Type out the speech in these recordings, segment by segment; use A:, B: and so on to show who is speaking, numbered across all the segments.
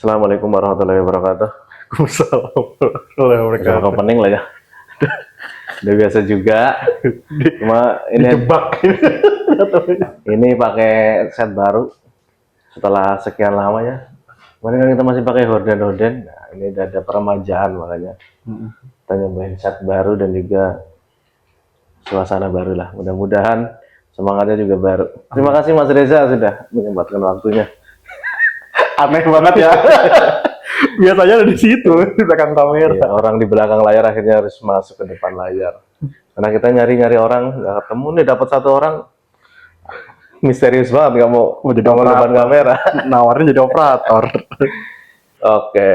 A: Assalamualaikum warahmatullahi wabarakatuh.
B: Waalaikumsalam warahmatullahi
A: Udah
B: wabarakatuh.
A: opening lah ya. Udah biasa juga. Cuma ini
B: Dijebak.
A: ini pakai set baru setelah sekian lama ya. Kemarin kan kita masih pakai horden-horden. Nah, ini udah ada peremajaan makanya. Kita nyobain set baru dan juga suasana baru lah. Mudah-mudahan semangatnya juga baru. Terima kasih Mas Reza sudah menyempatkan waktunya.
B: Aneh banget ya. Biasanya ada di situ, di belakang kamera.
A: Iya, orang di belakang layar akhirnya harus masuk ke depan layar. Karena kita nyari-nyari orang, nggak ketemu nih, dapat satu orang misterius banget, nggak mau
B: jadi
A: nongol depan
B: operator.
A: kamera.
B: Nawarin jadi operator.
A: Oke,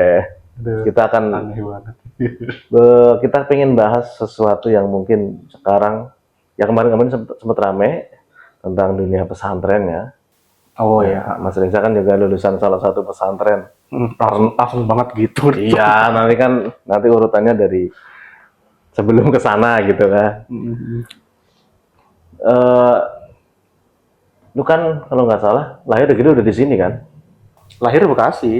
B: Aduh,
A: kita akan
B: aneh banget.
A: kita pengen bahas sesuatu yang mungkin sekarang, ya kemarin-kemarin sempat rame tentang dunia pesantren ya.
B: Oh
A: Ya,
B: ya,
A: Mas Reza kan juga lulusan salah satu pesantren.
B: langsung banget gitu.
A: Iya, nanti urutannya dari sebelum ke sana gitu kan. eh Lu kan kalau nggak salah lahir udah di sini kan?
B: Lahir di Bekasi.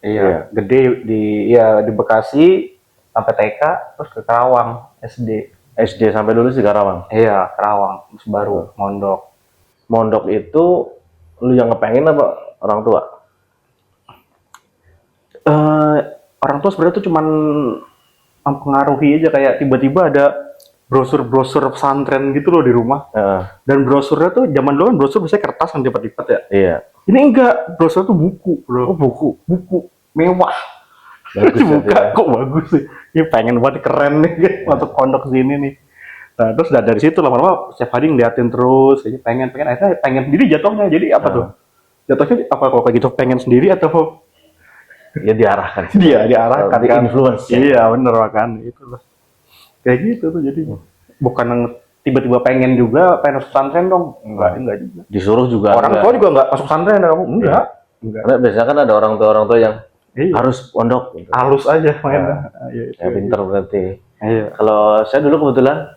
B: Iya, gede di Bekasi sampai TK, terus ke Karawang SD.
A: SD sampai lulus di Karawang.
B: Iya, Karawang, terus baru mondok.
A: Mondok itu lu yang ngepengen apa orang tua?
B: Orang tua sebenarnya tuh cuman mempengaruhi aja, kayak tiba-tiba ada brosur-brosur pesantren gitu loh di rumah. Dan brosurnya tuh zaman dulu kan brosur biasanya kertas yang lipat-lipat ya.
A: Iya.
B: Ini enggak, brosur tuh buku, bro.
A: Oh, buku
B: Mewah.
A: bagus
B: Buka
A: ya.
B: kok bagus sih. Ini pengen banget, keren nih masuk pondok sini nih. Nah, terus dari situ lama-lama setiap hari ngeliatin terus, jadi pengen akhirnya pengen sendiri jatuhnya. Jadi apa tuh? Jatuhnya apa kalau kayak gitu, pengen sendiri atau
A: Ya diarahkan.
B: dia diarahkan
A: Di
B: kan?
A: influence.
B: Iya, bener kan, itu loh. Kayak gitu tuh, jadi bukan yang tiba-tiba pengen juga pengen masuk pesantren dong. Enggak juga.
A: Disuruh juga.
B: Orang tua juga enggak masuk pesantren, kamu enggak.
A: Karena biasanya kan ada orang tua yang
B: Iya.
A: harus pondok gitu.
B: Halus aja mainnya. Iya, itu.
A: Ya pinter berarti.
B: Iya.
A: Kalau saya dulu kebetulan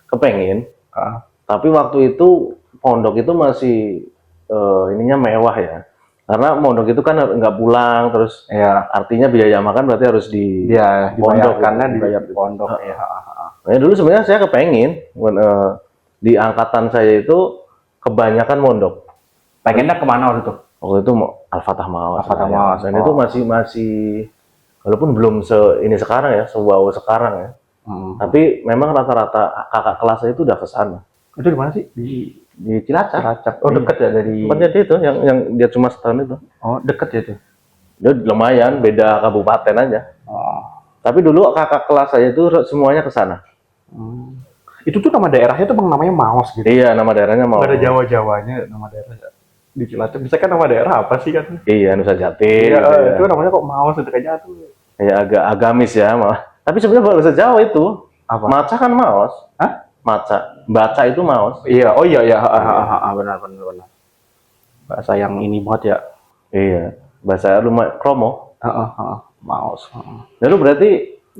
A: kepengen, tapi waktu itu pondok itu masih ininya mewah ya. Karena mondok itu kan nggak pulang, terus
B: Iya.
A: artinya biaya makan berarti harus di
B: Dia
A: pondok,
B: dibayarkannya
A: gitu.
B: di
A: Dibayar.
B: pondok ya.
A: Nah, dulu sebenarnya saya kepengen di angkatan saya itu kebanyakan mondok.
B: Pengennya kemana waktu itu?
A: Waktu itu mau Al-Fatah Mawas.
B: Al-Fatah
A: ya.
B: Mawas.
A: Dan itu masih walaupun belum ini sekarang ya, wow sekarang ya. Tapi memang rata-rata kakak kelas saya itu udah ke sana.
B: Itu di mana sih?
A: Di Cilacap.
B: Cilacap. Oh, deket ya dari.
A: Tempatnya dia itu yang dia cuma setahun itu.
B: Oh, deket ya itu.
A: Dia lumayan beda kabupaten aja.
B: Oh.
A: Tapi dulu kakak kelas saya itu semuanya ke sana.
B: Itu tuh nama daerahnya tuh bang, namanya Maos gitu.
A: Iya, nama daerahnya mau.
B: Nggak ada Jawa-Jawanya nama daerah di Cilacap. Bisa kan nama daerah apa sih kan?
A: Iya, Nusa Jati.
B: Iya,
A: gitu ya.
B: itu namanya kok Maos itu kayaknya tuh.
A: Kayak agak agamis ya, malah. Tapi sebenarnya bahasa Jawa itu.
B: Apa?
A: Maca kan Maos.
B: Hah?
A: Maca. Baca itu Maos.
B: Iya, oh iya ya, benar. Bahasa yang ini banget ya.
A: Iya. Bahasa lumayan kromo.
B: Maos.
A: Lalu berarti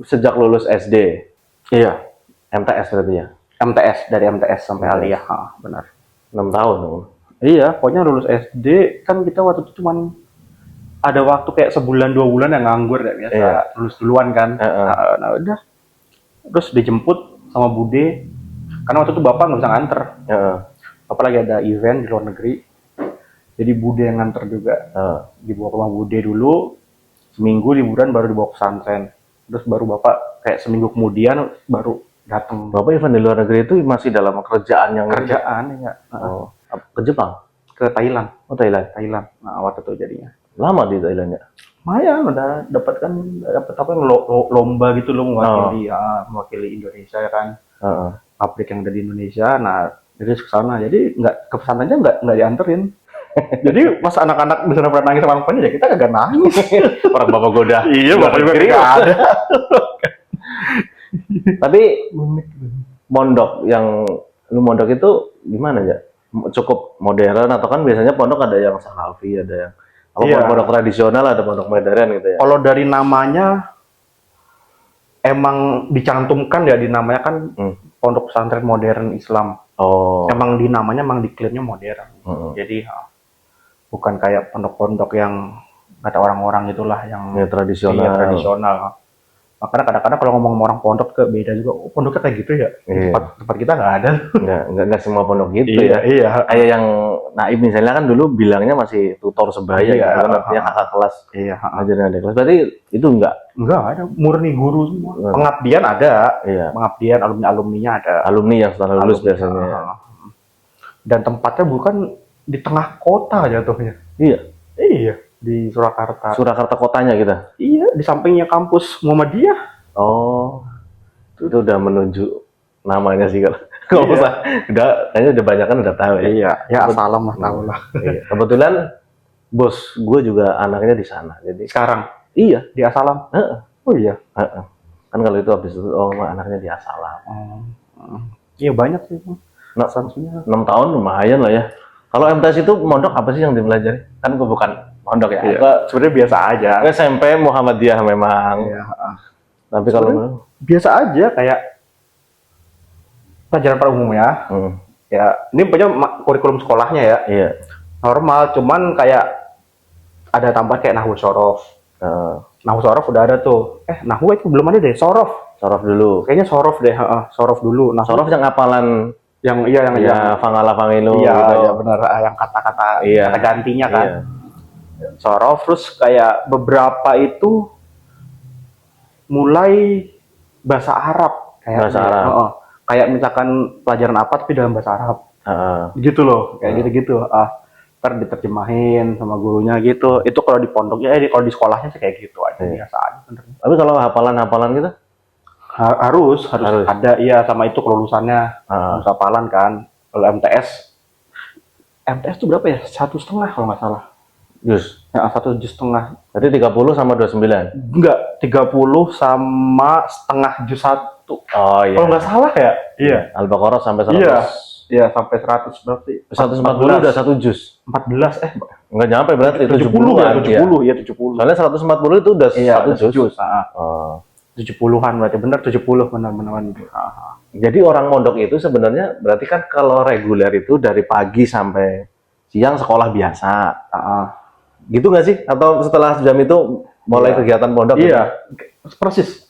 A: sejak lulus SD,
B: Iya.
A: MTS berarti ya?
B: MTS, dari MTS sampai aliyah, benar.
A: 6 tahun dong.
B: Iya, pokoknya lulus SD kan kita waktu itu cuman ada waktu kayak sebulan 2 bulan yang nganggur ya biasa.
A: Iya.
B: Lulus duluan kan. Nah udah, terus dijemput sama Bude karena waktu itu bapak nggak bisa nganter. Bapak lagi ada event di luar negeri, jadi Bude yang nganter juga. Dibawa ke rumah Bude dulu, seminggu liburan baru dibawa ke pesantren. Terus baru bapak kayak seminggu kemudian baru datang.
A: Bapak event di luar negeri itu masih dalam kerjaan yang
B: Kerjaan ya.
A: ke Jepang,
B: Ke Thailand.
A: oh Thailand.
B: Nah waktu itu jadinya.
A: Lama di Thailand ya?
B: Lumayan udah dapat apa lomba gitu loh, mewakili Indonesia ya kan. Pabrik yang ada di Indonesia. Nah jadi ke sana, jadi nggak ke pesantrennya nggak dianterin. Jadi pas anak-anak bisa pernah nangis sama bapaknya ya kita kagak nangis.
A: Orang bapak goda.
B: Iya, bapak juga nggak ada.
A: Tapi mondok yang lu mondok itu gimana ya? Cukup modern atau kan biasanya pondok ada yang salafi, ada yang pondok tradisional, ada pondok modern gitu ya?
B: Kalau dari namanya emang dicantumkan ya, di namanya kan pondok pesantren modern Islam. Emang di namanya emang diklaimnya modern. Jadi bukan kayak pondok-pondok yang kata orang-orang itulah yang
A: Ya, tradisional.
B: iya, tradisional. Makanya kadang-kadang kalau ngomong sama orang pondok ke beda juga. Oh, pondoknya kayak gitu ya?
A: Iya.
B: Tempat kita nggak ada.
A: Nggak semua pondok gitu ya.
B: Iya.
A: Kayak yang Naib misalnya kan dulu bilangnya masih tutor sebaya
B: Iya,
A: gitu kan, artinya kakak kelas.
B: Iya.
A: Ngajarin adik kelas. Berarti itu enggak?
B: Enggak ada, murni guru semua.
A: Enggak.
B: Pengabdian ada.
A: Iya.
B: Pengabdian alumni-alumninya ada.
A: Alumni yang setelah lulus
B: Alumni,
A: biasanya.
B: Dan tempatnya bukan di tengah kota jatuhnya.
A: Iya.
B: Iya, di Surakarta.
A: Surakarta kotanya kita.
B: Iya, di sampingnya kampus Muhammadiyah.
A: Oh, itu udah menunjuk namanya sih kalau
B: Iya.
A: usah. Kayaknya udah banyak kan udah tahu ya.
B: Iya, ya assalam lah tahu lah.
A: Iya. Kebetulan bos gue juga anaknya di sana. Jadi
B: Sekarang
A: iya,
B: di Asalam.
A: heeh,
B: Oh iya.
A: heeh. Kan kalau itu habis itu anaknya di Asalam.
B: Iya banyak sih.
A: Nah,
B: Sanksinya.
A: 6 tahun lumayan lah ya. Kalau MTS itu mondok apa sih yang dipelajari? Kan gue bukan mondok ya.
B: Iya.
A: Gue
B: Sebenarnya biasa aja.
A: SMP Muhammadiyah memang.
B: Iya.
A: Tapi kalau
B: Biasa aja kayak pelajaran pada umumnya. Ya, ini punya kurikulum sekolahnya ya.
A: iya.
B: Normal, cuman kayak ada tambah kayak nahwu sorof. Nahwu sorof udah ada tuh. Nahwu itu belum ada deh, sorof.
A: Sorof dulu.
B: Kayaknya sorof deh, sorof dulu. Nah,
A: Sorof yang hafalan
B: yang
A: ya fangala fangilu
B: iya,
A: gitu.
B: iya benar, yang kata-kata
A: Iya.
B: kata gantinya kan.
A: Iya.
B: Sorof, terus kayak beberapa itu mulai bahasa Arab kayak
A: Bahasa Arab.
B: kayak misalkan pelajaran apa tapi dalam bahasa Arab. Gitu loh, kayak gitu-gitu. Ntar diterjemahin sama gurunya gitu. Itu kalau di pondoknya, kalau di sekolahnya sih kayak gitu aja, biasa aja sebenarnya.
A: Tapi kalau hafalan-hafalan gitu?
B: Harus ada, iya, sama itu kelulusannya harus hafalan kan. Kalau MTS tuh berapa ya? 1,5 kalau nggak salah.
A: Jus.
B: Ya, 1,5 juz.
A: Berarti 30 sama 29?
B: Enggak, 30 sama setengah juz 1.
A: Oh iya.
B: Kalau nggak salah ya? Iya.
A: Al-Baqarah sampai 100.
B: Iya, sampai 100 berarti.
A: 140 udah 1 juz.
B: 14,
A: Nggak nyampe berarti
B: 70 ya, 70 ya, 70.
A: Soalnya 140 itu udah 1 juz.
B: 70-an berarti, benar 70 benar-benar.
A: Jadi orang mondok itu sebenarnya berarti kan kalau reguler itu dari pagi sampai siang sekolah biasa. Gitu nggak sih? Atau setelah jam itu mulai kegiatan pondok?
B: Iya, persis.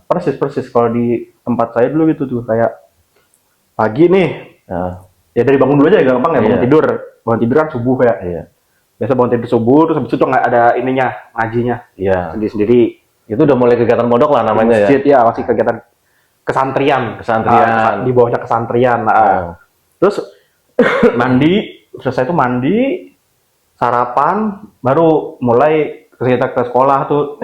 B: Persis. Kalau di tempat saya dulu gitu tuh, kayak pagi nih, ya dari bangun dulu aja gampang ya, bangun tidur kan subuh ya.
A: Iya.
B: Biasa bangun tidur subuh, terus habis itu nggak ada ininya, ngajinya.
A: Iya.
B: Sendiri-sendiri.
A: Itu udah mulai kegiatan pondok lah namanya
B: masjid, ya. Masih kegiatan kesantrian. Di bawahnya kesantrian. Terus mandi, selesai itu mandi, sarapan, baru mulai kita ke sekolah tuh.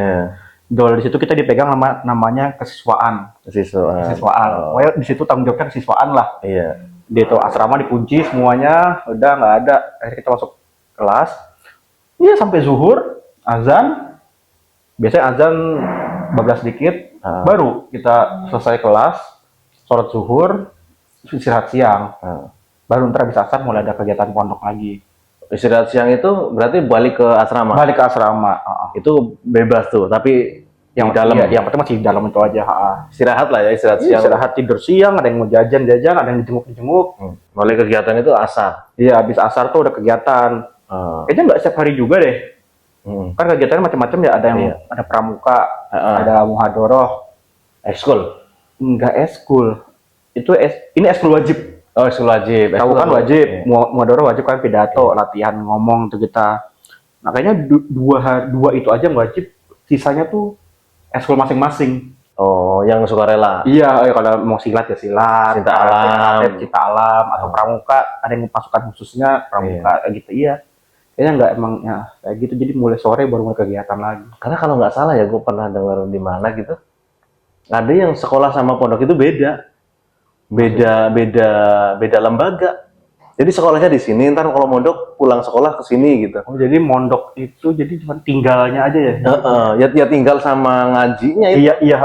B: Di situ kita dipegang namanya kesiswaan. Pokoknya di situ tanggung jawabnya kesiswaan lah.
A: Iya.
B: Di itu asrama dikunci semuanya, udah nggak ada. Akhirnya kita masuk kelas. Iya, sampai zuhur, azan. Biasanya azan bablas sedikit, baru kita selesai kelas, sholat zuhur, istirahat siang. Baru ntar habis asar mulai ada kegiatan pondok lagi.
A: Istirahat siang itu berarti balik ke asrama?
B: Balik ke asrama.
A: Itu bebas tuh, tapi
B: yang
A: di dalam?
B: Yang penting masih di dalam itu aja.
A: Istirahat lah ya, istirahat siang.
B: Istirahat, tidur siang, ada yang mau jajan, ada yang dijenguk.
A: Mulai kegiatan itu asar?
B: Iya, habis asar tuh udah kegiatan. Kayaknya nggak setiap hari juga deh. Kan kegiatannya macam-macam ya, ada yang ada pramuka, ada muhadoroh,
A: ekskul,
B: enggak ekskul, ini ekskul wajib.
A: Oh, ekskul wajib.
B: Tahu kan wajib, muhadoroh wajib kan, pidato, latihan ngomong tuh kita. Nah kayaknya dua itu aja yang wajib, sisanya tuh ekskul masing-masing.
A: Oh, yang sukarela?
B: Iya, kalau mau silat ya silat, cinta alam, atau pramuka, ada yang pasukan khususnya pramuka, kayak gitu. Iya. Kayaknya nggak emang ya kayak gitu, jadi mulai sore baru mulai kegiatan lagi.
A: Karena kalau nggak salah ya, gue pernah dengar di mana gitu, ada yang sekolah sama pondok itu beda lembaga. Jadi sekolahnya di sini, ntar kalau mondok pulang sekolah ke sini gitu.
B: Oh, jadi mondok itu jadi cuma tinggalnya aja ya?
A: Ya tinggal sama ngajinya itu.
B: Iya.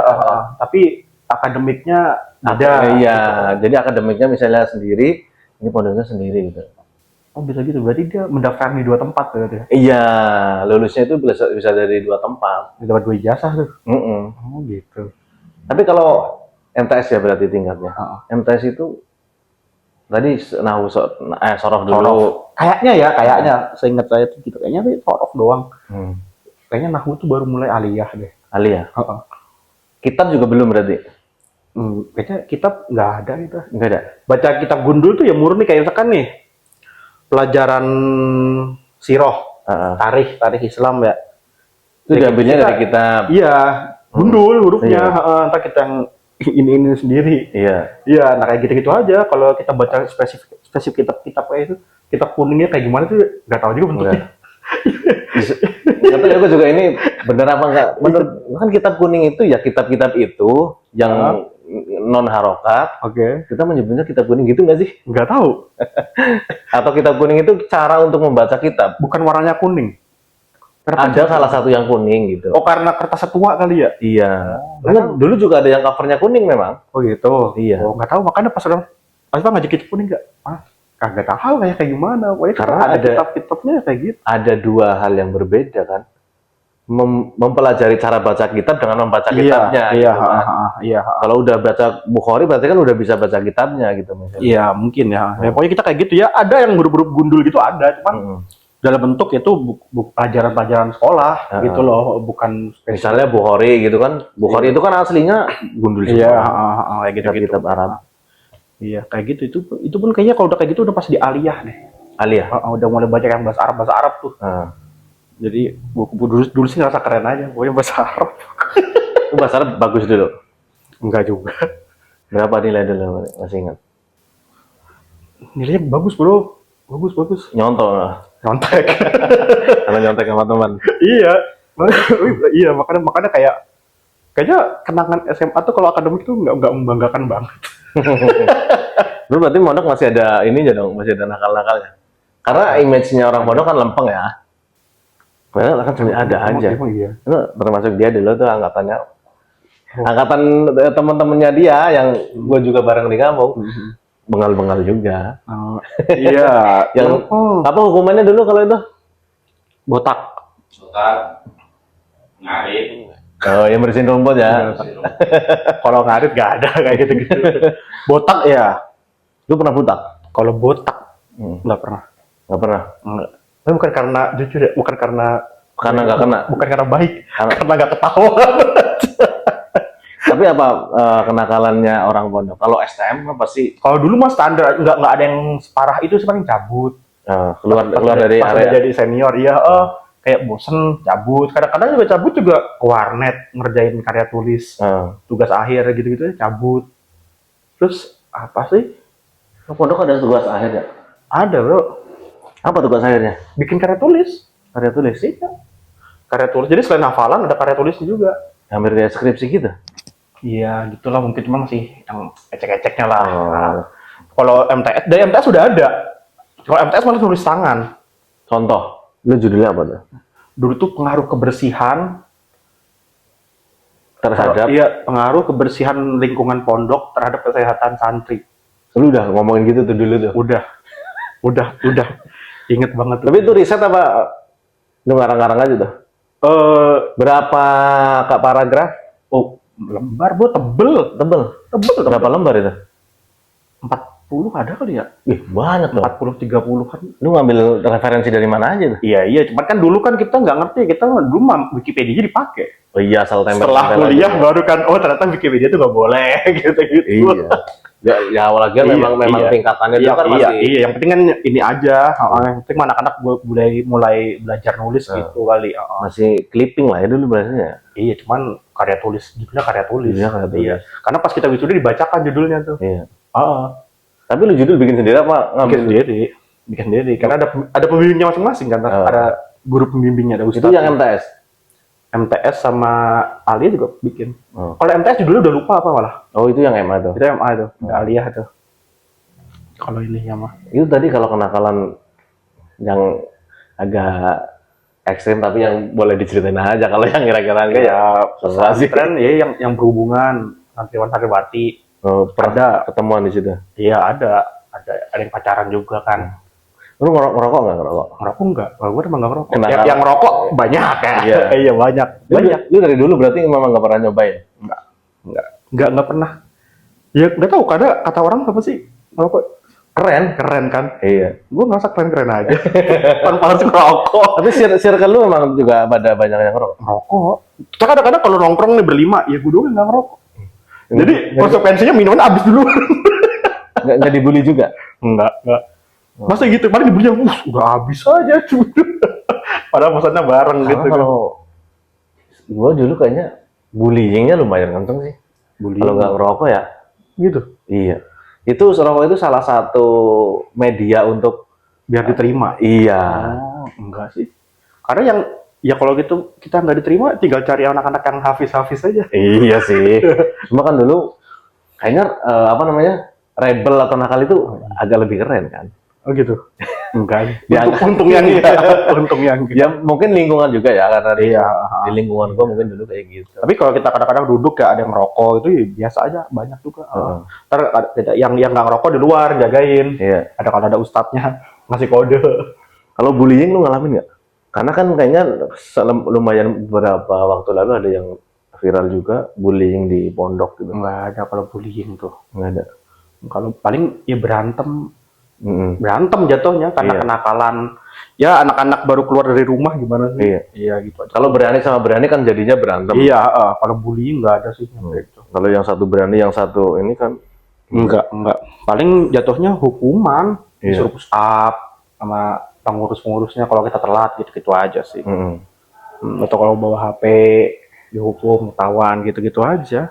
B: Tapi akademiknya ada.
A: Iya, gitu. Jadi akademiknya misalnya sendiri, ini pondoknya sendiri gitu.
B: Oh, bisa gitu, berarti dia mendaftar di 2 tempat berarti ya?
A: Iya, lulusnya itu bisa dari 2 tempat.
B: Dapat 2 ijazah tuh?
A: Oh
B: gitu.
A: Tapi kalau MTS ya berarti tingkatnya. MTS itu tadi sorof dulu.
B: Kayaknya seingat saya itu gitu. Kayaknya sih sorof doang. kayaknya nahwu tuh baru mulai aliyah deh.
A: Aliyah.
B: Heeh.
A: Kitab juga belum berarti?
B: Kayaknya kitab nggak ada gitu.
A: Nggak ada?
B: Baca kitab gundul tuh ya murni kayak misalkan nih, pelajaran siroh, tarikh Islam ya.
A: Itu diambilnya dari kitab.
B: Iya, gundul hurufnya,
A: Iya.
B: entah kita yang ini sendiri.
A: Iya.
B: Iya, nah kayak gitu-gitu aja. Kalau kita baca spesifik kitab kayak itu, kitab kuningnya kayak gimana tuh nggak tahu juga bentuknya.
A: Nggak tahu ya, aku juga ini bener apa enggak. Menurut kan kitab kuning itu ya kitab-kitab itu yang non harokat.
B: Oke.
A: Kita menyebutnya kitab kuning gitu nggak sih?
B: Nggak tahu.
A: Atau kitab kuning itu cara untuk membaca kitab?
B: Bukan warnanya kuning.
A: Ada salah satu yang kuning gitu.
B: Oh, karena kertasnya tua kali ya?
A: Iya. Enggak, dulu juga ada yang covernya kuning memang.
B: Oh gitu.
A: Iya.
B: Oh, nggak tahu, makanya pas Bang ngajak kitab kuning nggak? Kagak tahu kayak gimana. Pokoknya
A: Karena
B: ada
A: ada
B: kitab-kitabnya kayak gitu.
A: Ada dua hal yang berbeda kan. Mempelajari cara baca kitab dengan membaca kitabnya.
B: Iya,
A: gitu kan.
B: iya.
A: Kalau udah baca Bukhari berarti kan udah bisa baca kitabnya gitu misalnya.
B: Iya, mungkin ya. Ya, pokoknya kita kayak gitu ya. Ada yang buru-buru gundul gitu ada, cuman dalam bentuk itu pelajaran-pelajaran sekolah gitu loh, bukan
A: misalnya Bukhari gitu kan. Bukhari itu kan aslinya gundul semua.
B: Iya, kayak gitu
A: Kitab Arab.
B: Iya, kayak gitu. Itu pun kayaknya kalau udah kayak gitu udah pas di aliyah deh.
A: Aliyah.
B: Udah mulai baca yang bahasa Arab tuh. Jadi dulu sih ngerasa keren aja, pokoknya bahasa Arab.
A: Bahasa Arab bagus dulu.
B: Enggak juga.
A: Berapa nilai dulu masih ingat?
B: Nilainya bagus, Bro. Bagus.
A: Nyontoh.
B: Nyontek.
A: Karena nyontek sama teman.
B: Iya. Iya, makanya kayaknya kenangan SMA tuh kalau akademik tuh nggak membanggakan banget.
A: Lu berarti mondok masih ada ini aja dong, masih ada nakal-nakalnya. Karena image-nya orang mondok kan lempeng ya. Padahal kan sebenarnya ada aja.
B: Iya.
A: Itu termasuk dia dulu tuh angkatannya. Angkatan teman-temannya dia yang gue juga bareng di kampung. Bengal-bengal juga.
B: Iya.
A: Yang apa hukumannya dulu kalau itu?
B: Botak.
C: Ngarit.
A: Oh, yang bersihin rumput ya.
B: Kalau ngarit nggak ada kayak gitu-gitu. Botak ya.
A: Lu pernah butak?
B: Kalau botak nggak pernah.
A: Nggak pernah.
B: Enggak. Tapi bukan karena jujur ya, bukan karena
A: nggak kena.
B: Bukan karena baik, karena nggak ketahuan.
A: Tapi apa kenakalannya orang pondok? Kalau STM kan pasti
B: Kalau dulu mah standar, nggak ada yang separah itu sih, paling cabut.
A: keluar dari
B: pas
A: area.
B: udah jadi senior, iya, kayak bosen cabut. Kadang-kadang juga cabut juga ke warnet ngerjain karya tulis, tugas akhir gitu-gitu cabut. Terus apa sih?
A: Pondok ada tugas akhir ya?
B: Ada, Bro.
A: Apa tugas akhirnya?
B: Bikin karya tulis.
A: Karya tulis sih.
B: Karya tulis. Jadi selain hafalan ada karya tulisnya juga.
A: Hampir kayak skripsi gitu.
B: Iya, gitulah, mungkin cuma masih yang ecek-eceknya lah. Kalau MTS, dari MTS sudah ada. Kalau MTS malah tulis tangan.
A: Contoh, lu judulnya apa tuh?
B: Dulu tuh pengaruh kebersihan
A: Terhadap?
B: Iya, pengaruh kebersihan lingkungan pondok terhadap kesehatan santri.
A: Lu udah ngomongin gitu tuh dulu tuh?
B: Udah. Inget banget tuh.
A: Tapi itu riset apa? Lu ngarang-ngarang aja tuh? Berapa paragraf?
B: Oh, lembar, Bro, tebel.
A: Berapa lembar itu?
B: 40 ada kali ya?
A: Ih, banyak dong.
B: 40-30-an.
A: Lu ngambil referensi dari mana aja tuh?
B: Iya, cuman kan dulu kan kita nggak ngerti, kita dulu mah Wikipedia dipakai.
A: Oh iya, asal tempel.
B: Setelah kuliah baru kan, ternyata Wikipedia itu nggak boleh, gitu-gitu.
A: Iya. Ya awal lagi memang tingkatannya itu kan masih.
B: Iya, yang penting kan ini aja. Yang penting anak-anak mulai belajar nulis gitu kali.
A: Masih clipping lah ya dulu bahasanya.
B: Iya, cuman karya tulis, judulnya karya tulis.
A: Iya, karya tulis.
B: Karena pas kita wisuda dibacakan judulnya tuh.
A: Iya. Tapi lu judul bikin sendiri apa ngambil?
B: Bikin sendiri. Karena ada pembimbingnya masing-masing kan. Ada guru pembimbingnya, ada ustadz.
A: Itu yang MTS?
B: MTS sama Alia juga bikin. Kalau MTS judulnya udah lupa apa malah.
A: Oh, itu yang MA tuh?
B: Itu MA tuh, Alia tuh. Kalau ini ya mah.
A: Itu tadi kalau kenakalan yang agak ekstrim tapi yang boleh diceritain aja. Kalau yang kira-kira enggak ya
B: pesantren ya yang berhubungan santriwan santriwati.
A: Pernah ketemuan di situ?
B: Iya, ada yang pacaran juga kan.
A: Lu ngerokok nggak?
B: Ngerokok nggak? Kalau gue emang nggak ngerokok. Yang ngerokok banyak ya. Iya, banyak.
A: Lu dari dulu berarti memang nggak pernah nyobain?
B: Nggak pernah. Ya nggak tahu. Kata orang apa sih ngerokok? keren kan?
A: Iya.
B: Gue ngerasa keren-keren aja. Tanpa harus ngerokok.
A: Tapi circle lu memang juga pada banyak yang ngerokok.
B: Ngerokok. Kita kadang-kadang kalau nongkrong nih berlima, ya gue doang nggak ngerokok. Jadi konsekuensinya minuman habis dulu.
A: Nggak dibully juga?
B: Enggak. Masa gitu, paling dibelinya, udah habis aja. Padahal pesannya bareng gitu.
A: Kalau gue dulu kayaknya bullyingnya lumayan kenceng sih. Kalau nggak ngerokok ya.
B: Gitu.
A: Iya. Itu rokok itu salah satu media untuk
B: Biar diterima.
A: Iya.
B: Oh, enggak sih. Karena yang ya kalau gitu kita nggak diterima, tinggal cari anak-anak yang hafiz-hafiz aja.
A: Iya sih. Cuma kan dulu kayaknya rebel atau nakal itu agak lebih keren kan.
B: Oh gitu. Enggak.
A: Ya,
B: Untung yang untung yang
A: ya mungkin lingkungan juga ya karena
B: Iya.
A: di lingkungan gua mungkin dulu kayak gitu.
B: Tapi kalau kita kadang-kadang duduk ya ada yang ngerokok itu ya biasa aja, banyak juga. Ntar ada yang nggak ngerokok di luar jagain.
A: Iya.
B: Ada kalau ada ustadznya ngasih kode.
A: Kalau bullying lu ngalamin nggak? Karena kan kayaknya lumayan beberapa waktu lalu ada yang viral juga bullying di pondok gitu.
B: Nggak ada kalau bullying tuh.
A: Nggak ada.
B: Kalau paling ya berantem jatuhnya karena
A: Iya.
B: kenakalan. Ya anak-anak baru keluar dari rumah gimana sih?
A: Iya.
B: Iya gitu aja.
A: Kalau berani sama berani kan jadinya berantem.
B: Iya, kalau bullying nggak ada sih kayak gitu.
A: Kalau yang satu berani, yang satu ini kan
B: Enggak. Paling jatuhnya hukuman,
A: Iya.
B: disuruh push up sama pengurus-pengurusnya kalau kita telat gitu-gitu aja sih. Atau kalau bawa HP dihukum, ketahuan gitu-gitu aja.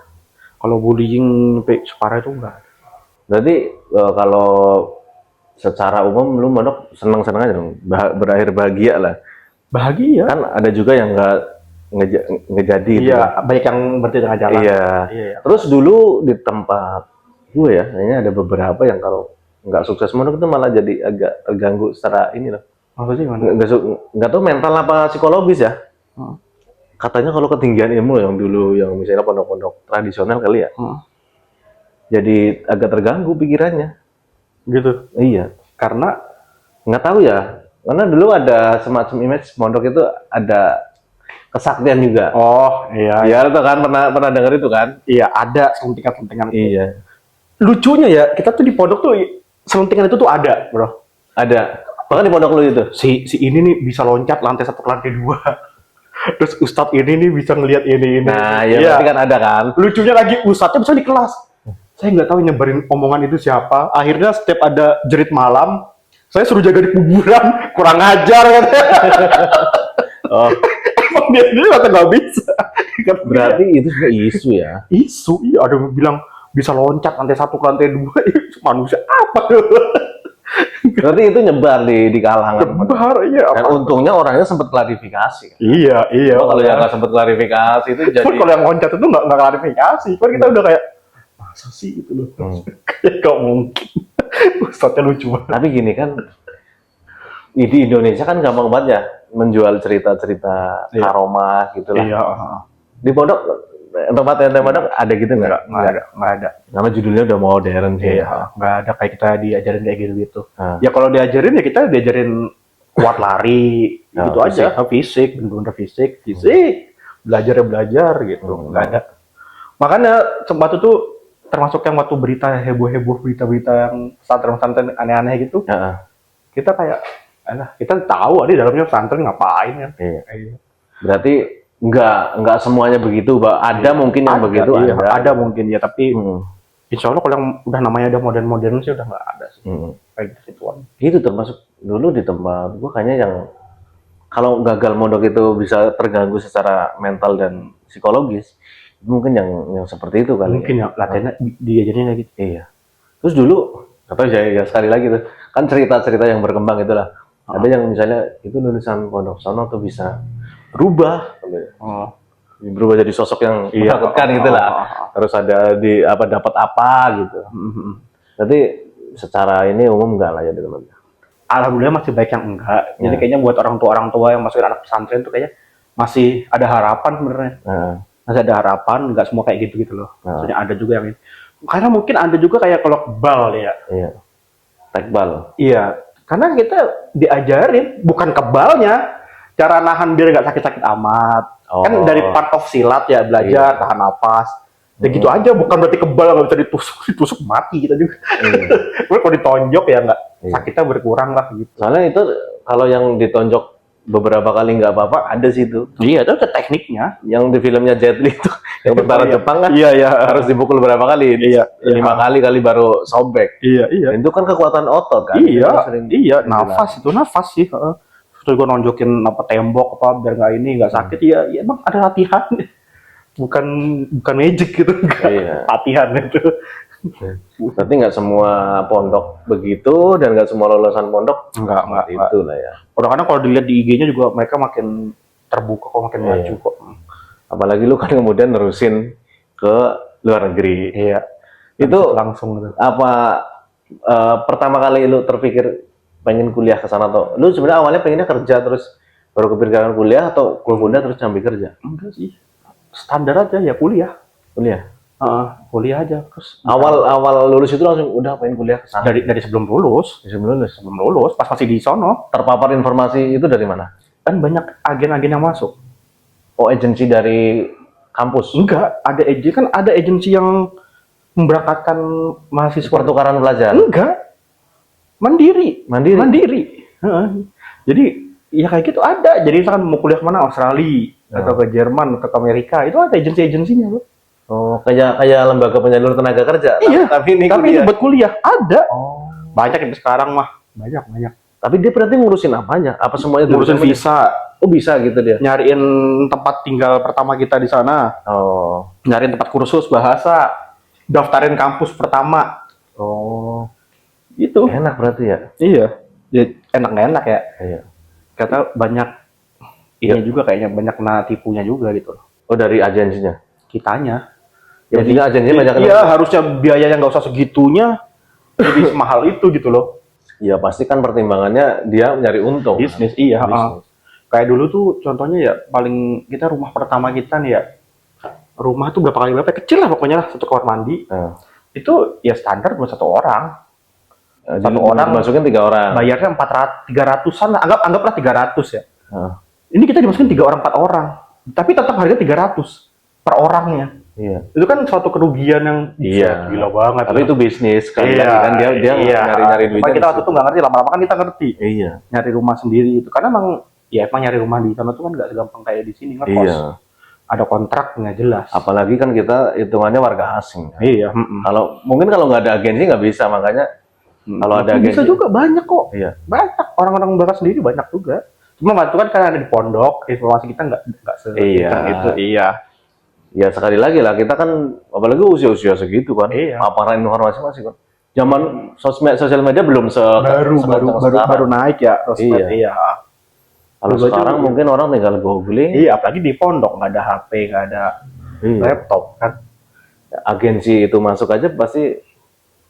B: Kalau bullying sampai separah itu enggak.
A: Berarti kalau secara umum lu mondok senang-senang aja dong, berakhir bahagia lah.
B: Bahagia.
A: Kan ada juga yang nggak ngejadi.
B: Iya, banyak yang berhenti tengah jalan.
A: Iya. Terus dulu di tempat gue ya, kayaknya ada beberapa yang kalau nggak sukses mondok itu malah jadi agak terganggu secara ini loh.
B: Maksudnya gimana?
A: Nggak tahu mental apa psikologis ya. Katanya kalau ketinggian ilmu yang dulu yang misalnya pondok-pondok tradisional kali ya, jadi agak terganggu pikirannya.
B: Gitu.
A: Iya.
B: Karena
A: Nggak tahu ya. Karena dulu ada semacam image pondok itu ada kesaktian juga.
B: oh iya.
A: Iya, itu kan pernah dengar itu kan?
B: Iya, ada selentingan-selentingan.
A: Iya.
B: Lucunya ya, kita tuh di pondok tuh selentingan itu tuh ada, Bro.
A: Ada. Bahkan di pondok lu itu.
B: Si ini nih bisa loncat lantai 1 ke lantai 2. Terus ustadz ini nih bisa ngelihat ini.
A: Nah, ya berarti kan ada kan?
B: Lucunya lagi ustadznya bisa di kelas. Saya nggak tahu nyebarin omongan itu siapa. Akhirnya setiap ada jerit malam, saya suruh jaga di kuburan. Kurang ajar kan.
A: Oh,
B: Emang dia kata nggak bisa.
A: berarti itu juga isu ya.
B: Isu, iya ada yang bilang bisa loncat lantai 1 ke lantai 2. Manusia apa?
A: Berarti itu nyebar di kalangan.
B: Nyebar, iya.
A: Dan untungnya orangnya sempat klarifikasi.
B: Iya.
A: Kalau yang nggak sempat klarifikasi itu jadi.
B: Kalau yang loncat itu nggak klarifikasi. Kan kita udah kayak masa sih itu loh. Kayak nggak mungkin. Ustadznya lucu banget.
A: Tapi gini kan, di Indonesia kan gampang banget ya menjual cerita-cerita karomah gitu lah.
B: Iya.
A: Di pondok tempat pondok ada gitu nggak?
B: Nggak ada.
A: Karena judulnya udah modern sih.
B: Iya, nggak ada kayak kita diajarin kayak gitu. Ya kalau diajarin ya kita diajarin kuat lari, gitu aja. Fisik, bener-bener fisik. Belajar gitu. Nggak ada. Makanya sempat itu termasuk yang waktu berita heboh-heboh, berita-berita yang pesantren-pesantren aneh-aneh gitu. Kita kayak, kita tahu di dalamnya pesantren ngapain kan.
A: Iya. Berarti nggak semuanya begitu, ada mungkin yang begitu.
B: Iya, ada mungkin ya, tapi insya Allah kalau yang udah namanya udah modern sih udah nggak ada sih. Kayak gitu-gituan.
A: Itu termasuk dulu di tempat gua kayaknya yang kalau gagal mondok itu bisa terganggu secara mental dan psikologis. Mungkin yang seperti itu kali.
B: Mungkin ya latihannya diajarin kayak gitu.
A: Iya. Terus dulu atau ya sekali lagi tuh kan cerita-cerita yang berkembang itulah. Ada yang misalnya itu lulusan pondok sono tuh bisa berubah, berubah jadi sosok yang menakutkan gitulah. Terus ada dapat apa gitu. Tapi secara ini umum enggak lah ya di tempat.
B: Alhamdulillah masih baik yang enggak. Jadi kayaknya buat orang tua yang masukin anak pesantren tuh kayaknya masih ada harapan sebenarnya. Masih ada harapan, nggak semua kayak gitu loh. Maksudnya ada juga yang ini. Karena mungkin ada juga kayak kalau kebal ya.
A: Iya. Tekbal.
B: Iya. Karena kita diajarin bukan kebalnya, cara nahan biar nggak sakit-sakit amat. Kan dari part of silat ya belajar tahan napas. Ya gitu aja, bukan berarti kebal nggak bisa ditusuk mati kita juga. Kalau ditonjok ya nggak, sakitnya berkurang lah gitu.
A: Soalnya itu kalau yang ditonjok beberapa kali nggak apa-apa, ada sih itu.
B: Iya, itu ada tekniknya.
A: Yang di filmnya Jet Li itu, yang tentara Jepang kan,
B: Iya.
A: harus dipukul berapa kali?
B: Iya.
A: 5 kali baru sobek.
B: Iya.
A: Dan itu kan kekuatan otot kan.
B: Iya, nafas sih. Terus gue nonjokin tembok biar nggak nggak sakit. Iya, emang ada latihan. Bukan magic gitu.
A: Iya.
B: Latihan itu.
A: Berarti nggak semua pondok begitu dan nggak semua lulusan pondok
B: Enggak.
A: Itu lah ya.
B: Kadang-kadang kalau dilihat di IG-nya juga mereka makin terbuka kok, makin maju kok.
A: Apalagi lu kan kemudian nerusin ke luar negeri.
B: Iya.
A: Itu
B: langsung gitu.
A: Apa pertama kali lu terpikir pengen kuliah ke sana atau lu sebenarnya awalnya pengennya kerja terus baru kepikiran kuliah atau kuliah terus nyambi kerja?
B: Enggak sih. Standar aja ya kuliah. Kuliah aja terus.
A: Awal lulus itu langsung udah pengen kuliah ke sana.
B: Dari sebelum lulus. Sebelum lulus pas masih di sono.
A: Terpapar informasi itu dari mana?
B: Kan banyak agen-agen yang masuk.
A: Oh, agensi dari kampus?
B: Enggak, ada agensi yang memberangkatkan mahasiswa.
A: Pertukaran pelajar?
B: Enggak. Mandiri. Jadi ya kayak gitu ada. Jadi misalkan mau kuliah kemana, Australia atau ke Jerman atau ke Amerika, itu ada agensi-agensinya, Bro.
A: Oh, kayak lembaga penyalur tenaga kerja.
B: Iya.
A: Tapi ini
B: buat kuliah ada.
A: Oh.
B: Banyak yang sekarang mah. Banyak.
A: Tapi dia berarti ngurusin apanya? Apa semuanya?
B: Ngurusin visa.
A: Oh, bisa gitu dia.
B: Nyariin tempat tinggal pertama kita di sana.
A: Oh.
B: Nyariin tempat kursus bahasa. Daftarin kampus pertama.
A: Oh.
B: Itu.
A: Enak berarti ya?
B: Iya. Ya, enak ya.
A: Iya.
B: Kata banyak ini juga kayaknya banyak kena tipunya juga gitu.
A: Oh, dari agensinya?
B: Kitanya.
A: Jadi agensinya banyak kena.
B: Iya, harusnya biayanya nggak usah segitunya. Jadi semahal itu gitu loh.
A: Iya, pasti kan pertimbangannya dia nyari untung.
B: Bisnis, iya. Kayak dulu tuh contohnya ya paling kita rumah pertama kita nih ya. Rumah tuh berapa kali berapa kecil lah pokoknya lah, satu kamar mandi. Itu ya standar buat satu orang.
A: Satu orang masukin 3 orang.
B: Bayarnya 300-an lah, anggaplah 300 ya. Ini kita dimasukin 3 orang 4 orang. Tapi tetap harganya 300 per orangnya.
A: Iya.
B: Itu kan suatu kerugian yang gila banget.
A: Tapi itu bisnis kan, kan dia nyari duit.
B: Kita waktu itu nggak ngerti, lama-lama kan kita ngerti.
A: Iya.
B: Nyari rumah sendiri itu karena emang nyari rumah di sana tuh kan nggak segampang kayak di sini ngekos.
A: Iya.
B: Ada kontrak nggak jelas.
A: Apalagi kan kita hitungannya warga asing. Kan?
B: Iya.
A: Mungkin kalau nggak ada agensi nggak bisa, makanya kalau ada agensi
B: bisa juga banyak kok.
A: Iya.
B: Banyak orang-orang berangkat sendiri banyak juga. Cuma waktu kan karena ada di pondok, informasi kita nggak
A: itu.
B: Iya.
A: Ya sekali lagi lah, kita kan apalagi usia segitu kan, paparan informasi masih kan. Zaman sosial media belum
B: baru naik ya sosmed. Iya.
A: Kalau sekarang mungkin orang tinggal googling.
B: Iya, apalagi di pondok nggak ada HP, nggak ada laptop kan.
A: Agensi itu masuk aja pasti.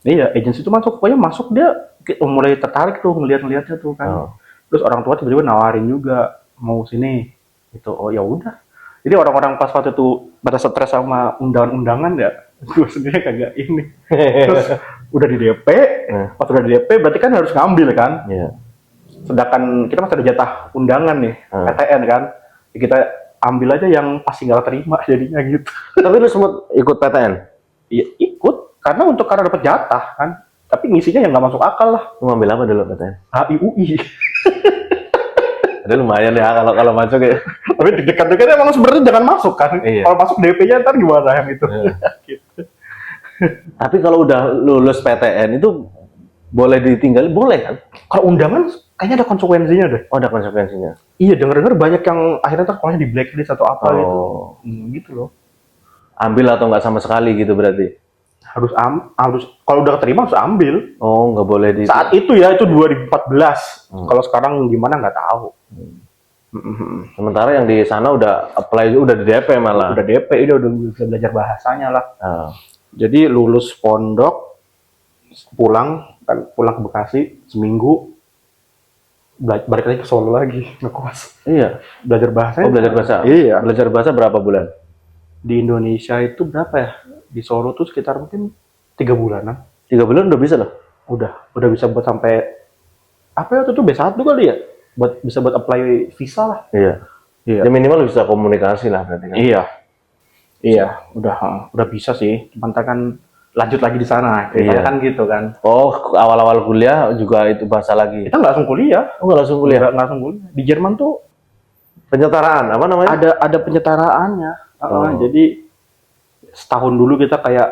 B: Iya, agensi itu pokoknya masuk dia mulai tertarik tuh ngeliat-ngeliatnya tuh kan. Terus orang tua tiba-tiba nawarin juga mau sini. Itu oh ya udah. Jadi orang-orang pas waktu itu pada stres sama undangan-undangan ya, gue sendiri kagak ini. Terus udah di DP, pas udah di DP berarti kan harus ngambil kan.
A: Iya.
B: Sedangkan kita masih ada jatah undangan nih, PTN kan. Kita ambil aja yang pasti nggak terima jadinya gitu.
A: Tapi lu sempat ikut PTN?
B: Iya ikut, karena dapat jatah kan. Tapi ngisinya yang nggak masuk akal lah.
A: Lu ngambil apa dulu PTN?
B: HIUI.
A: Ada lumayan ya kalau masuk ya.
B: Tapi deg-degan emang sebenarnya jangan masuk kan.
A: Iya.
B: Kalau masuk DP-nya ntar gimana yang itu. Gitu.
A: Tapi kalau udah lulus PTN itu boleh ditinggal, boleh kan?
B: Kalau undangan kayaknya ada konsekuensinya deh.
A: Oh, ada konsekuensinya.
B: Iya, denger-denger banyak yang akhirnya sekolahnya di blacklist atau apa gitu. Gitu loh.
A: Ambil atau nggak sama sekali gitu berarti?
B: Harus kalau udah keterima harus ambil.
A: Oh, nggak boleh di.
B: Saat itu ya itu 2014. Kalau sekarang gimana nggak tahu.
A: Sementara yang di sana udah apply, udah di DP malah.
B: Udah DP, udah bisa belajar bahasanya lah. Jadi lulus pondok, pulang ke Bekasi seminggu, balik lagi ke Solo lagi ngekos.
A: Iya.
B: Belajar bahasa.
A: Oh, belajar bahasa.
B: Iya.
A: Belajar bahasa berapa bulan?
B: Di Indonesia itu berapa ya? Di Solo tuh sekitar mungkin 3 bulanan.
A: 3 bulan udah bisa loh?
B: Udah bisa buat sampai apa ya, itu B1 kali ya? Bisa buat apply visa lah.
A: Iya. Ya minimal bisa komunikasi lah berarti kan?
B: Iya. Iya, udah bisa sih. Cuman kan lanjut lagi di sana. Ceritanya
A: Iya.
B: kan gitu kan.
A: Oh, awal-awal kuliah juga itu bahasa lagi.
B: Kita nggak langsung kuliah.
A: Oh, nggak langsung kuliah.
B: Nggak langsung kuliah. Di Jerman tuh
A: Penyetaraan apa namanya?
B: ada penyetaraaannya. Jadi setahun dulu kita kayak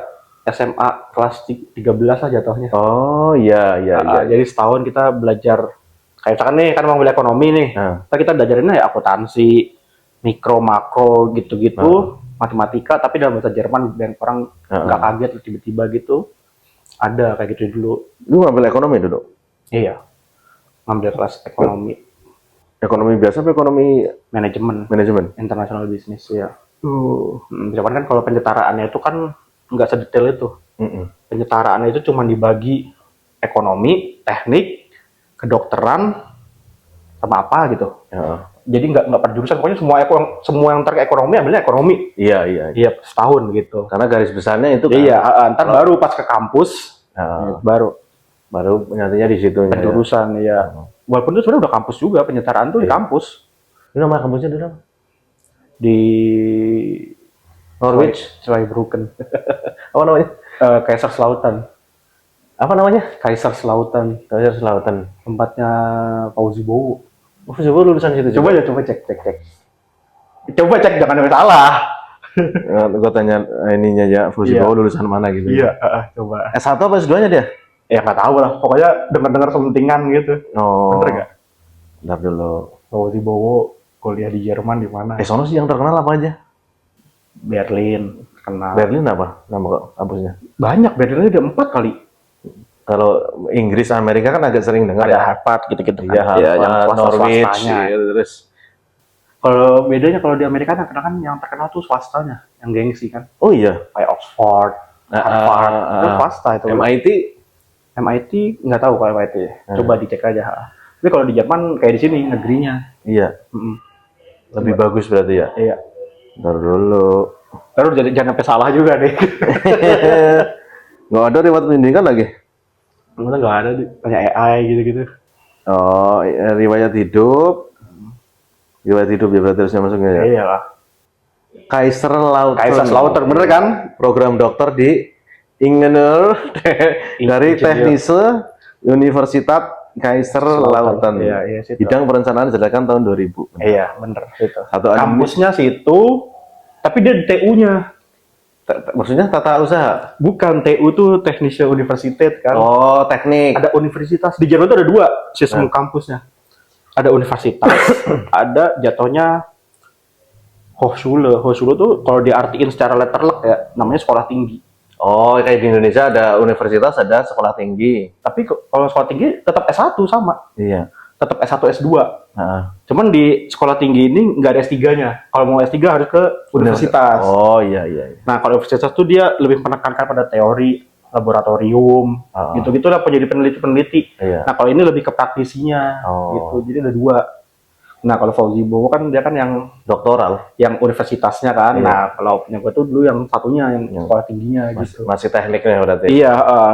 B: SMA kelas 13 lah jatuhnya.
A: Oh, iya iya iya.
B: Jadi setahun kita belajar kayak misalkan nih kan mau belajar ekonomi nih. Kita belajarinnya ya akuntansi, mikro, makro gitu-gitu, matematika tapi dalam bahasa Jerman dan orang nggak kaget tiba-tiba gitu. Ada kayak gitu dulu.
A: Lu ngambil ekonomi dulu?
B: Iya. Ngambil kelas ekonomi.
A: Ekonomi biasa apa ekonomi
B: Manajemen.
A: manajemen?
B: International business ya. Cuman kan kalau penyetaraannya itu kan nggak sedetail itu. Penyetaraannya itu cuma dibagi ekonomi, teknik, kedokteran, sama apa gitu. Jadi nggak per jurusan, pokoknya semua yang terkait ekonomi ambilnya ekonomi.
A: Iya.
B: Iya, setahun gitu.
A: Karena garis besarnya itu kan.
B: Iya, ntar baru pas ke kampus, baru
A: nyatanya di situ.
B: penjurusan ya. Walaupun itu sebenarnya udah kampus juga, penyetaraan tuh di kampus.
A: Ini nama kampusnya dulu apa?
B: Di
A: Norwich,
B: Zweibrücken.
A: apa namanya?
B: Kaiserslautern.
A: Apa namanya?
B: Kaiserslautern.
A: Kaiserslautern.
B: Tempatnya Fauzi Bowo.
A: Oh, coba lulusan situ.
B: Coba cek. Coba cek, jangan ada salah.
A: Gue tanya ininya ya, Fauzi Bowo lulusan mana gitu.
B: Iya, coba.
A: S1 apa S2-nya dia?
B: Ya nggak tahu lah, pokoknya dengar sementingan gitu.
A: Oh.
B: Bener nggak?
A: Bentar dulu.
B: Fauzi Bowo kuliah di Jerman di mana?
A: Sono sih yang terkenal apa aja?
B: Berlin, kenal.
A: Berlin apa nama kampusnya?
B: Banyak, Berlin ada 4 kali.
A: Kalau Inggris, Amerika kan agak sering dengar
B: Ada
A: ya.
B: Harvard gitu-gitu.
A: Iya,
B: kan.
A: Harvard,
B: Yang
A: Norwich,
B: swastanya.
A: terus.
B: Kalau bedanya kalau di Amerika kan yang terkenal tuh swastanya, yang gengsi kan.
A: Oh iya.
B: Kayak Oxford, Harvard, itu swasta itu. MIT nggak tahu kalau MIT. Coba dicek aja. Tapi kalau di Jerman kayak di sini negerinya.
A: Iya. Lebih bagus berarti ya.
B: Iya.
A: Bentar dulu.
B: Terus jangan sampai salah juga deh.
A: Nggak ada riwayat pendidikan lagi?
B: Nggak ada, tanya AI gitu-gitu.
A: Oh, riwayat hidup. Riwayat hidup ya berarti harusnya masuknya ya?
B: Iya lah.
A: Kaiserslautern,
B: bener kan?
A: Program dokter di Ingenieure dari Technische Universität Kaiserslautern.
B: Iya, situ.
A: Bidang perencanaan diadakan tahun 2000.
B: Iya, bener itu.
A: Kampusnya
B: situ, tapi dia di TU-nya.
A: Maksudnya tata usaha?
B: Bukan, TU tuh Technische Universität kan.
A: Oh, teknik.
B: Ada universitas. Di Jerman tuh ada 2 sistem kampusnya. Ada universitas, ada jatuhnya Hochschule. Hochschule tuh kalau diartiin secara letterlek ya, namanya sekolah tinggi.
A: Oh, kayak di Indonesia ada universitas, ada sekolah tinggi.
B: Tapi kalau sekolah tinggi tetap S1 sama.
A: Iya.
B: Tetap S1, S2.
A: Cuman
B: di sekolah tinggi ini nggak ada S3-nya. Kalau mau S3 harus ke universitas.
A: Oh, iya.
B: Nah, kalau universitas tuh dia lebih menekankan pada teori, laboratorium, gitu-gitu lah jadi peneliti-peneliti.
A: Iya.
B: Nah, kalau ini lebih ke praktisinya, gitu. Jadi ada 2. Nah, kalau Fauzi Bowo kan dia kan yang
A: doktoral,
B: yang universitasnya kan.
A: Iya.
B: Nah, kalau punya gue tuh dulu yang satunya yang sekolah tingginya gitu.
A: masih tekniknya berarti.
B: Iya,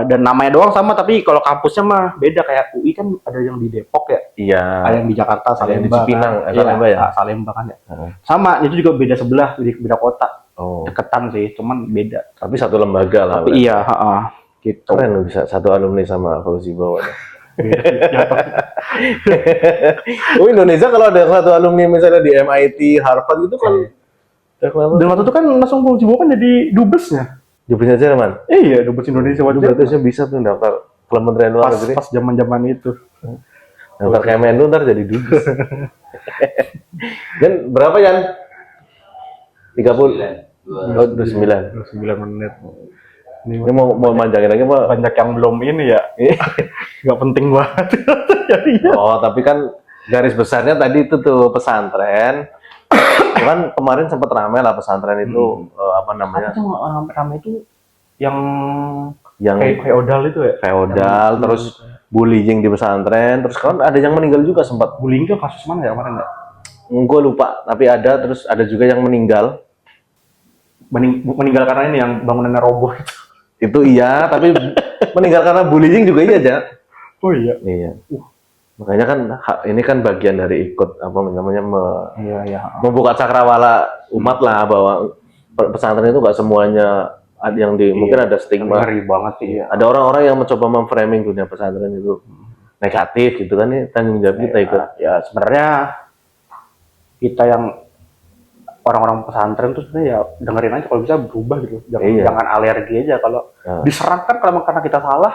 B: dan namanya doang sama tapi kalau kampusnya mah beda, kayak UI kan ada yang di Depok ya.
A: Iya.
B: Ada yang di Jakarta,
A: Ada yang di
B: Salemba.
A: Cipinang,
B: Kan?
A: Salemba ya?
B: Salemba kan ya. Sama, itu juga beda sebelah, beda kota.
A: Oh.
B: Deketan sih, cuman beda.
A: Tapi satu lembaga lah.
B: Tapi iya, gitu.
A: Keren lu bisa satu alumni sama Fauzi Bowo. Oh, Indonesia kalau ada satu alumni misalnya di MIT, Harvard itu kan
B: Dan waktu itu kan langsung Fauzi Bowo kan jadi dubesnya.
A: Dubesnya Jerman.
B: Iya, dubes Indonesia waktu
A: Berarti saya bisa tuh daftar Kementerian Luar Negeri.
B: Pas zaman itu.
A: Daftar Kemenlu ntar jadi dubes. Dan berapa Yan? 30? Oh, 29.
B: 9 menit.
A: Ini mau manjangin lagi Pak?
B: Banyak yang belum ini ya. Nggak penting banget.
A: Oh, tapi kan garis besarnya tadi itu tuh pesantren. Kan kemarin sempat ramai lah pesantren itu apa namanya?
B: Ramai itu yang
A: Yang
B: kayak feodal itu ya.
A: Feodal, terus bullying di pesantren, terus kan ada yang meninggal juga sempat.
B: Bullying itu kasus mana ya kemarin ya?
A: Gue lupa, tapi ada, terus ada juga yang meninggal.
B: Meninggal karena ini yang bangunannya roboh itu.
A: Itu iya, tapi meninggal karena bullying juga iya aja.
B: Oh iya.
A: Iya. Makanya kan ini kan bagian dari ikut apa namanya
B: Iya.
A: membuka cakrawala umat lah bahwa pesantren itu nggak semuanya ada yang mungkin ada stigma.
B: Ngeri banget sih.
A: Ada orang-orang yang mencoba memframing dunia pesantren itu negatif gitu kan, ini tanggung jawab kita ikut.
B: Ya sebenarnya kita yang orang-orang pesantren tuh sebenarnya ya dengerin aja kalau bisa berubah gitu. Jangan alergi aja kalau diserang kan kalau karena kita salah,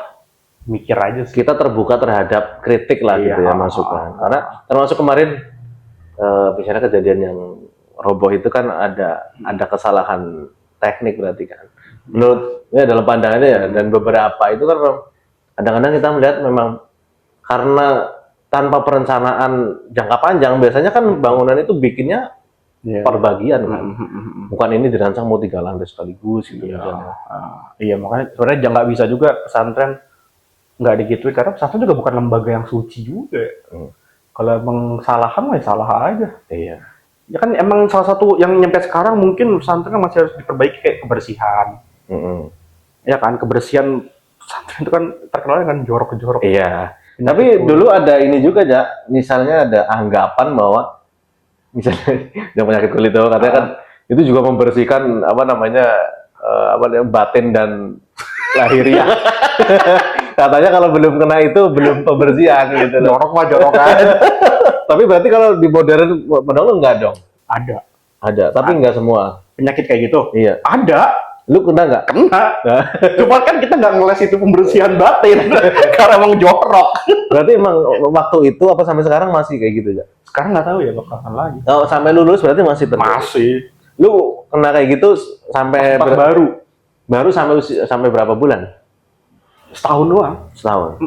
B: mikir aja sih.
A: Kita terbuka terhadap kritik lah gitu ya, masukan. Karena termasuk kemarin misalnya kejadian yang roboh itu kan ada kesalahan teknik berarti kan. Menurut ya dalam pandangannya ya, dan beberapa itu kan kadang-kadang kita melihat memang karena tanpa perencanaan jangka panjang biasanya kan bangunan itu bikinnya per bagian kan. Bukan ini dirancang mau 3 lantai sekaligus gitu misalnya.
B: Iya, makanya sebenarnya nggak bisa juga pesantren nggak digituin karena pesantren juga bukan lembaga yang suci juga. Kalau emang salahan mah ya salah aja.
A: Iya.
B: Ya kan emang salah satu yang nyampe sekarang mungkin pesantren masih harus diperbaiki kayak kebersihan. Ya kan, kebersihan pesantren itu kan terkenal dengan jorok-jorok.
A: Iya. Tapi dulu ada ini juga ya, misalnya ada anggapan bahwa misalnya yang penyakit kulit itu katanya kan itu juga membersihkan batin dan lahiriah. Katanya kalau belum kena itu belum pembersihan gitu.
B: Jorok mah jorok kan.
A: Tapi berarti kalau di modern enggak dong? Ada, tapi enggak semua.
B: Penyakit kayak gitu?
A: Iya.
B: Ada.
A: Lu kena nggak?
B: Kena. Cuma kan kita nggak ngeles itu pembersihan batin karena emang jorok.
A: Berarti emang waktu itu apa sampai sekarang masih kayak gitu ya?
B: Sekarang nggak tahu ya bakalan lagi.
A: Kalau sampai lulus berarti masih terjadi?
B: Masih.
A: Lu kena kayak gitu sampai baru sampai berapa bulan?
B: Setahun doang.
A: Setahun.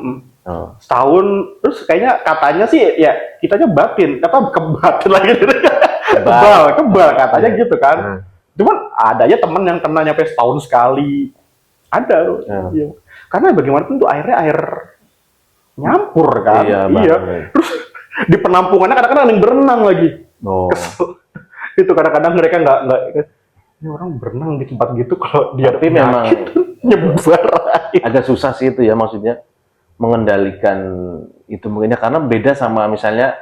B: Setahun terus kayaknya katanya sih ya kitanya batin kebatin lagi kebal katanya gitu kan. Cuman ada aja temen yang kena nyampe setahun sekali. Ada. Iya. Karena bagaimanapun tuh air nyampur kan. Iya. Terus di penampungannya kadang-kadang ada yang berenang lagi. Kesel. Itu kadang-kadang mereka nggak ini orang berenang di tempat gitu kalau dia
A: tapi memang
B: nyebar.
A: Agak susah sih itu ya, maksudnya mengendalikan itu mungkinnya karena beda sama misalnya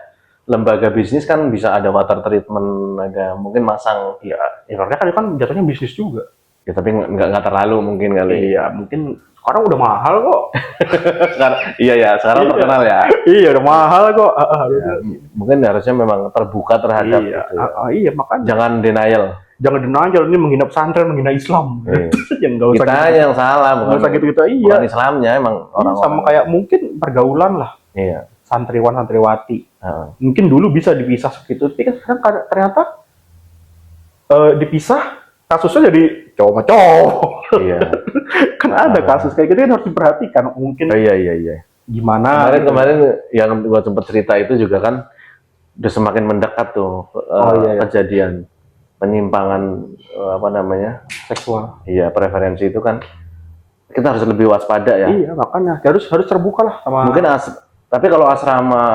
A: lembaga bisnis kan bisa ada water treatment, ada mungkin masang
B: ibaratnya kan jatuhnya bisnis juga.
A: Ya tapi nggak terlalu mungkin kali.
B: Iya, mungkin sekarang udah mahal kok.
A: sekarang terkenal ya.
B: Iya, udah mahal kok.
A: Mungkin harusnya memang terbuka terhadap itu.
B: Iya, makanya.
A: Jangan denial.
B: Jangan denial, ini menghina pesantren, menghina Islam.
A: Kita yang salah,
B: bukan gitu. Iya.
A: Bukan Islamnya, emang orang-orang.
B: Sama kayak mungkin pergaulan lah.
A: Iya.
B: Santriwan, santriwati. Mungkin dulu bisa dipisah seperti itu, tapi kan sekarang ternyata dipisah, kasusnya jadi cowok sama cowok. Iya. Kan ada kasus kayak gitu yang harus diperhatikan. Mungkin.
A: Iya.
B: Gimana?
A: Kemarin yang gua sempat cerita itu juga kan udah semakin mendekat tuh kejadian penyimpangan
B: seksual.
A: Iya, preferensi itu kan kita harus lebih waspada ya.
B: Iya, makanya harus terbuka lah sama.
A: Mungkin tapi kalau asrama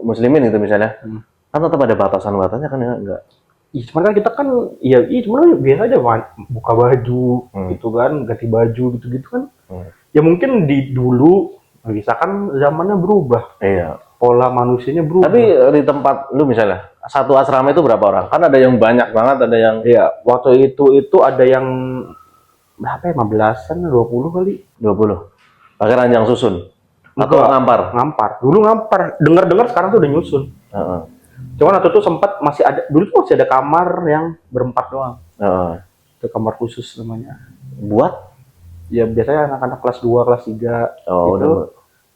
A: muslimin itu misalnya kan tetap ada batasan-batasannya kan ya enggak.
B: Cuman kan kita kan cuman biasa aja buka baju gitu kan, ganti baju gitu-gitu kan. Ya mungkin dulu bisa kan zamannya berubah.
A: Iya.
B: Pola manusianya berubah.
A: Tapi di tempat lu misalnya satu asrama itu berapa orang? Kan ada yang banyak banget, ada yang
B: waktu itu ada yang berapa ya? 15-an, 20 kali.
A: 20. Pakai ranjang susun. Atau ngampar? Dulu ngampar.
B: Dengar sekarang tuh udah nyusun. Cuman waktu itu sempat dulu tuh masih ada kamar yang berempat doang. Itu kamar khusus namanya.
A: Buat?
B: Ya biasanya anak-anak kelas 2, kelas 3 itu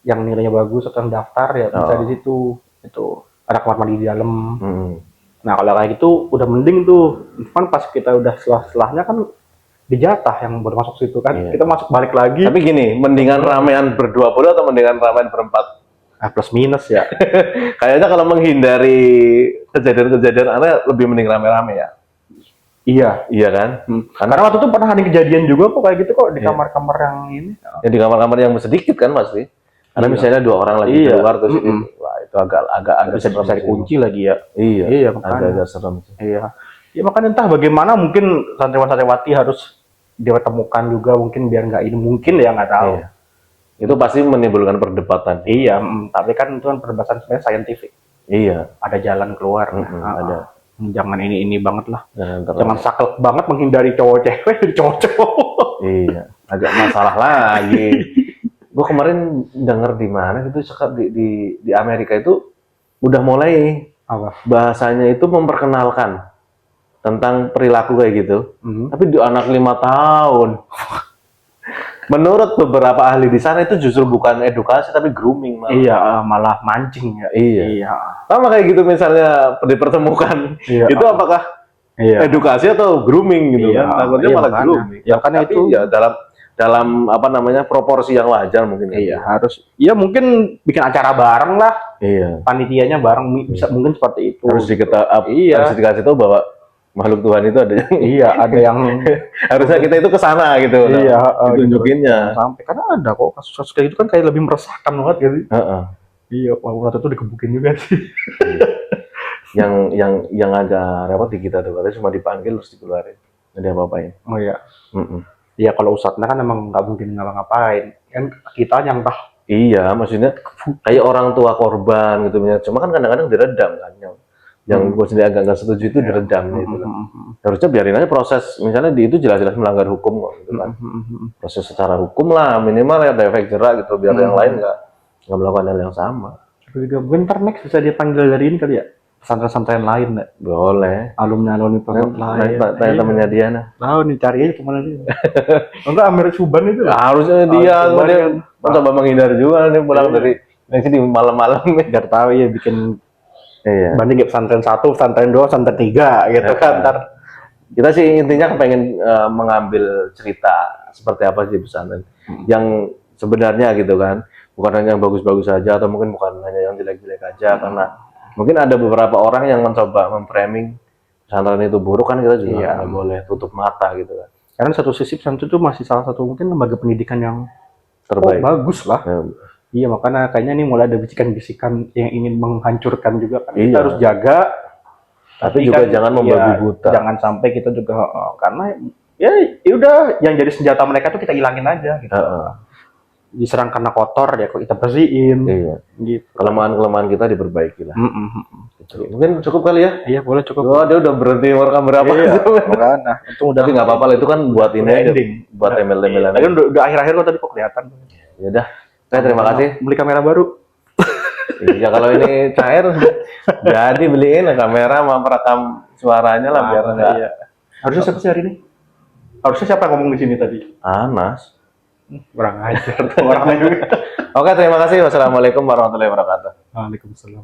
B: yang nilainya bagus atau yang daftar ya bisa di situ. Itu ada kamar mandi di dalam. Nah kalau kayak gitu udah mending tuh. Cuman pas kita udah setelahnya kan dijatah yang baru masuk situ kan. Kita masuk balik lagi.
A: Tapi gini, mendingan ramean ber-20 atau mendingan ramean berempat?
B: Plus minus ya.
A: Kayaknya kalau menghindari kejadian-kejadian aneh lebih mending rame-rame ya. Iya kan?
B: Karena waktu itu pernah ada kejadian juga kok kayak gitu kok di kamar-kamar yang ini.
A: Ya di kamar-kamar yang sedikit kan pasti. Karena misalnya 2 orang lagi keluar terus wah itu agak
B: bisa dikunci lagi ya.
A: Iya, agak serem.
B: Iya. Ya makanya entah bagaimana mungkin santriwan-santriwati harus ditemukan juga mungkin biar nggak ini mungkin ya nggak tahu.
A: Iya. Itu pasti menimbulkan perdebatan.
B: Iya, tapi kan itu kan perdebatan sebenarnya saintifik.
A: Iya.
B: Ada jalan keluar.
A: Ada.
B: Jangan ini banget lah.
A: Jangan
B: Jangan saklek banget menghindari cowok cewek dari cowok-cowok.
A: Iya, agak masalah lagi. Gue kemarin denger di mana gitu, di Amerika itu udah mulai
B: Apa?
A: bahasanya itu memperkenalkan tentang perilaku kayak gitu. Tapi di anak 5 tahun. Menurut beberapa ahli di sana itu justru bukan edukasi tapi grooming malah.
B: Iya, malah mancing ya.
A: Iya. Sama kayak gitu misalnya dipertemukan.
B: Iya.
A: Itu apakah
B: Iya.
A: edukasi atau grooming gitu
B: Iya,
A: kan? Takutnya
B: iya,
A: malah
B: makanya.
A: grooming.
B: Ya, karena
A: Tapi
B: itu
A: ya dalam apa namanya proporsi yang wajar mungkin.
B: Iya, harus. Iya, mungkin bikin acara bareng lah.
A: Iya.
B: Panitianya bareng bisa mungkin seperti itu.
A: Harus
B: Iya.
A: harus dikasih tahu bahwa makhluk Tuhan itu ada yang
B: Iya, ada yang
A: harusnya kita itu ke sana gitu.
B: Iya,
A: ditunjukinnya.
B: sampai karena ada kok kasus-kasus kayak gitu kan kayak lebih meresahkan banget gitu.
A: Heeh.
B: Iya, waktu itu dikebukin juga sih.
A: yang agak repot di kita tuh katanya cuma dipanggil terus dikeluarin. Nggak ada apa-apain.
B: Oh iya.
A: Mm-mm.
B: Iya, kalau ustadznya kan emang nggak mungkin ngapa-ngapain. Kan kita yang tah.
A: Iya, maksudnya kayak orang tua korban gitu. Cuma kan kadang-kadang diredam kan. Yang gue sendiri agak nggak setuju itu diredam gitu loh. Harusnya biarin aja proses, misalnya di itu jelas-jelas melanggar hukum kok gitu kan. Proses secara hukum lah, minimal ada efek jerak gitu biar yang lain nggak melakukan hal yang sama.
B: Tapi juga bentar next bisa dipanggil dari ini kali ya. Pesantren-pesantren lain nggak?
A: Boleh.
B: Alumni pesantren lain.
A: Tanya temennya dia nah.
B: Tahu nih, cari aja kemana dia. Enggak, Amir Suban itu.
A: Harusnya dia,
B: Suban
A: dia
B: kan.
A: mencoba menghindar juga nih pulang dari sini malam-malam.
B: Biar tahu ya bikin
A: Iya.
B: banding ya pesantren 1, pesantren 2, pesantren 3 gitu kan. Ntar
A: Kita sih intinya kepengen mengambil cerita seperti apa sih pesantren yang sebenarnya gitu kan, bukan hanya yang bagus-bagus saja atau mungkin bukan hanya yang jelek-jelek aja, karena mungkin ada beberapa orang yang mencoba memframing pesantren itu buruk kan, kita juga nggak boleh tutup mata gitu kan.
B: karena satu sisi pesantren itu masih salah satu mungkin lembaga pendidikan yang
A: Terbaik.
B: bagus lah.
A: Ya,
B: Iya, makanya kayaknya nih mulai ada bisikan-bisikan yang ingin menghancurkan juga kan.
A: Iya.
B: Kita harus jaga,
A: tapi juga jangan membabi buta.
B: Jangan sampai kita juga karena ya udah yang jadi senjata mereka tuh kita hilangin aja gitu. Diserang karena kotor ya kok kita bersihin.
A: Iya.
B: Gitu.
A: Kelemahan-kelemahan kita diperbaiki lah.
B: Gitu.
A: Mungkin cukup kali ya.
B: Iya, boleh cukup.
A: Oh, dia udah berhenti merekam berapa?
B: Iya, makanya. Itu udah
A: Tapi nggak apa-apa lah, itu kan buat ini aja, buat email-emailan.
B: Tapi udah akhir-akhir lo tadi kok kelihatan.
A: Ya udah, saya terima kasih.
B: Beli kamera baru.
A: Iya, kalau ini cair jadi beliin kamera sama perekam suaranya lah biar enggak.
B: Iya. Harusnya siapa sih hari ini? Harusnya siapa yang ngomong di sini tadi?
A: Anas.
B: Kurang ajar tuh orangnya juga.
A: Oke, terima kasih. Wassalamualaikum warahmatullahi wabarakatuh.
B: Waalaikumsalam.